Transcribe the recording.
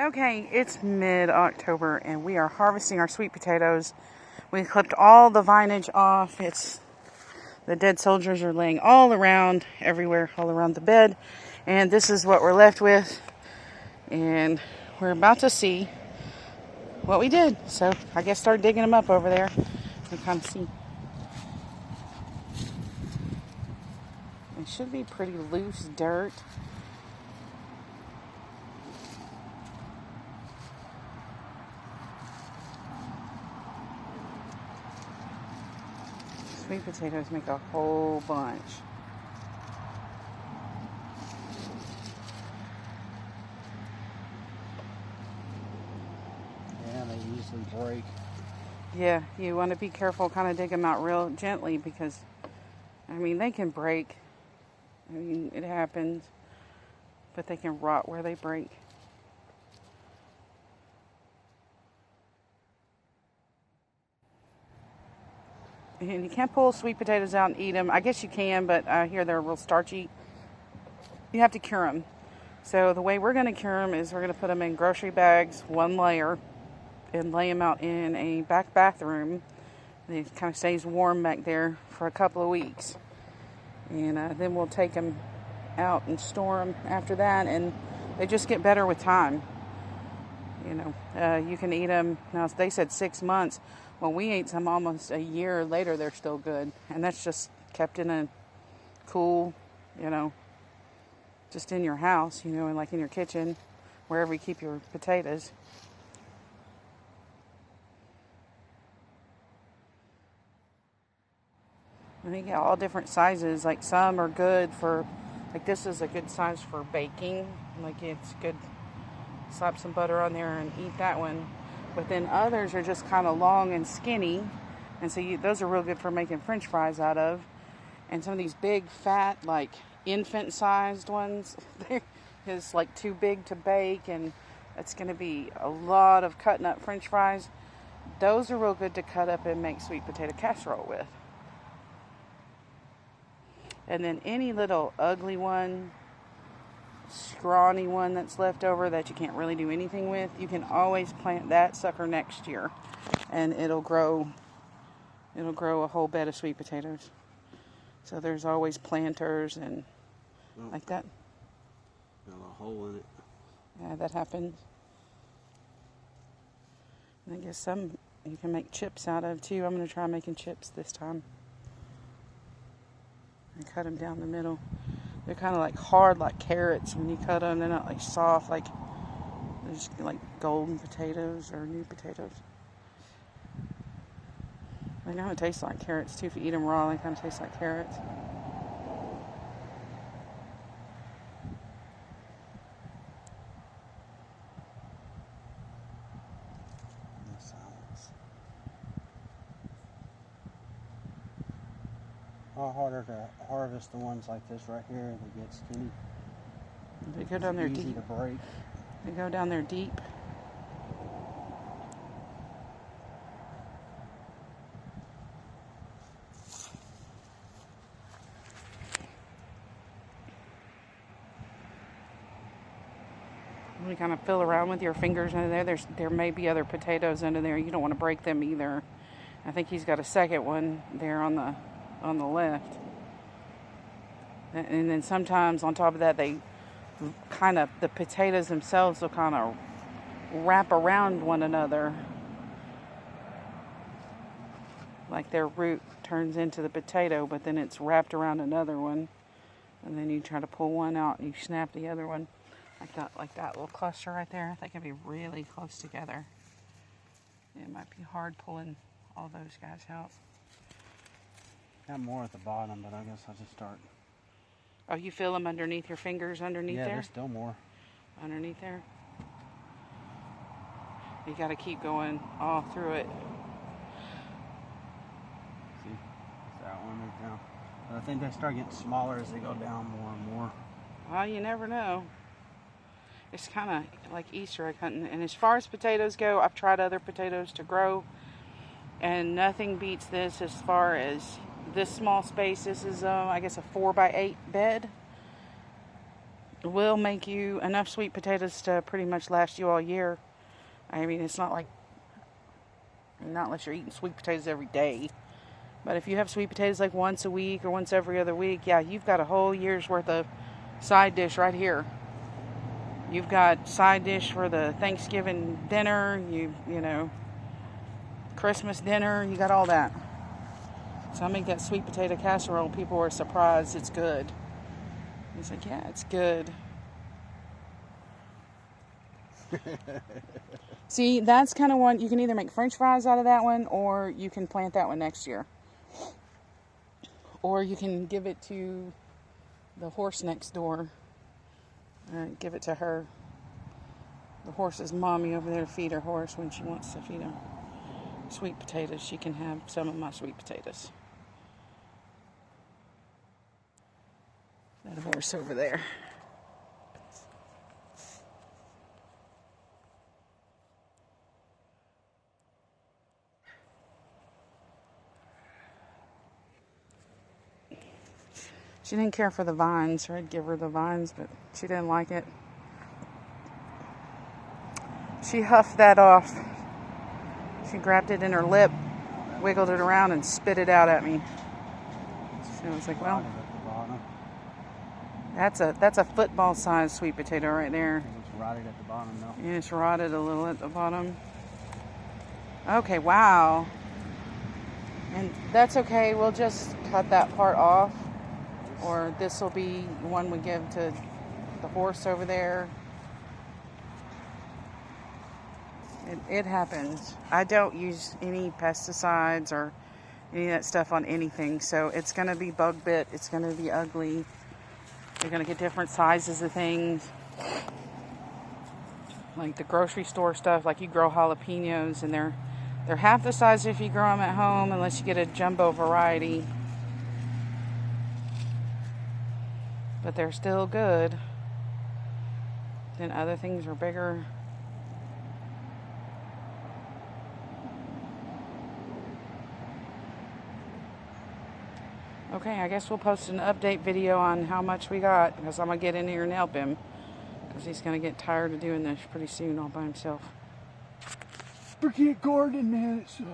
Okay, it's mid-October and we are harvesting our sweet potatoes. We clipped all the vinage off. The dead soldiers are laying all around, everywhere, all around the bed. And this is what we're left with. And we're about to see what we did. So I guess start digging them up over there and kind of see. It should be pretty loose dirt. Sweet potatoes make a whole bunch. Yeah, they usually break. Yeah, you want to be careful, kind of dig them out real gently because, I mean, they can break. I mean, it happens, but they can rot where they break. And you can't pull sweet potatoes out and eat them. I guess you can, but I hear they're real starchy. You have to cure them. So the way we're going to cure them is we're going to put them in grocery bags, one layer, and lay them out in a back bathroom. It kind of stays warm back there for a couple of weeks. And then we'll take them out and store them after that, and they just get better with time. You know, you can eat them. Now, they said 6 months. Well, we ate some almost a year later. They're still good. And that's just kept in a cool, just in your house, and like in your kitchen, wherever you keep your potatoes. And you get all different sizes. Like some are good for, like this is a good size for baking. Like it's good. Slap some butter on there and eat that one. But then others are just kind of long and skinny. And so those are real good for making French fries out of. And some of these big, fat, like infant-sized ones, they're just like too big to bake. And it's going to be a lot of cutting up French fries. Those are real good to cut up and make sweet potato casserole with. And then any little ugly one, scrawny one that's left over that you can't really do anything with, you can always plant that sucker next year and it'll grow a whole bed of sweet potatoes. So there's always planters and like that. Got a hole in it. Yeah, that happens. And I guess some you can make chips out of too. I'm going to try making chips this time. And cut them down the middle. They're kind of like hard like carrots when you cut them. They're not like soft like, they're just like golden potatoes or new potatoes. They kind of taste like carrots too. If you eat them raw, they kind of taste like carrots. A lot harder to harvest the ones like this right here. They get skinny. They go down there deep. Easy to break. They go down there deep. When you kind of feel around with your fingers under there, there may be other potatoes under there. You don't want to break them either. I think he's got a second one there on the left. And then sometimes on top of that, the potatoes themselves will kind of wrap around one another. Like their root turns into the potato, but then it's wrapped around another one. And then you try to pull one out and you snap the other one. Like that little cluster right there. They can be really close together. It might be hard pulling all those guys out. Got more at the bottom, but I guess I'll just start. Oh, you feel them underneath your fingers underneath there? Yeah, there's still more. Underneath there? You got to keep going all through it. See? That one is down. But I think they start getting smaller as they go down more and more. Well, you never know. It's kind of like Easter egg hunting. And as far as potatoes go, I've tried other potatoes to grow. And nothing beats this as far as this small space. This is, I guess, a 4x8 bed. will make you enough sweet potatoes to pretty much last you all year. I mean, it's not like, not unless you're eating sweet potatoes every day. But if you have sweet potatoes like once a week or once every other week, yeah, you've got a whole year's worth of side dish right here. You've got side dish for the Thanksgiving dinner, you know, Christmas dinner, you got all that. So I make that sweet potato casserole. People were surprised it's good. He's like, yeah, it's good. See, that's kind of one, you can either make French fries out of that one, or you can plant that one next year. Or you can give it to the horse next door. Give it to her. The horse's mommy over there to feed her horse when she wants to feed her sweet potatoes. She can have some of my sweet potatoes. That horse over there. She didn't care for the vines, or I'd give her the vines, but she didn't like it. She huffed that off. She grabbed it in her lip, wiggled it around, and spit it out at me. So I was like, well, that's a football-sized sweet potato right there. It's rotted at the bottom, though. Yeah, it's rotted a little at the bottom. Okay, wow. And that's okay. We'll just cut that part off. Or this will be one we give to the horse over there. It happens. I don't use any pesticides or any of that stuff on anything. So it's going to be bug bit. It's going to be ugly. You're going to get different sizes of things. Like the grocery store stuff, like you grow jalapenos and they're half the size if you grow them at home, unless you get a jumbo variety. But they're still good. Then other things are bigger. Okay, I guess we'll post an update video on how much we got, because I'm going to get in here and help him, because he's going to get tired of doing this pretty soon all by himself. Forget gardening, man, it sucks.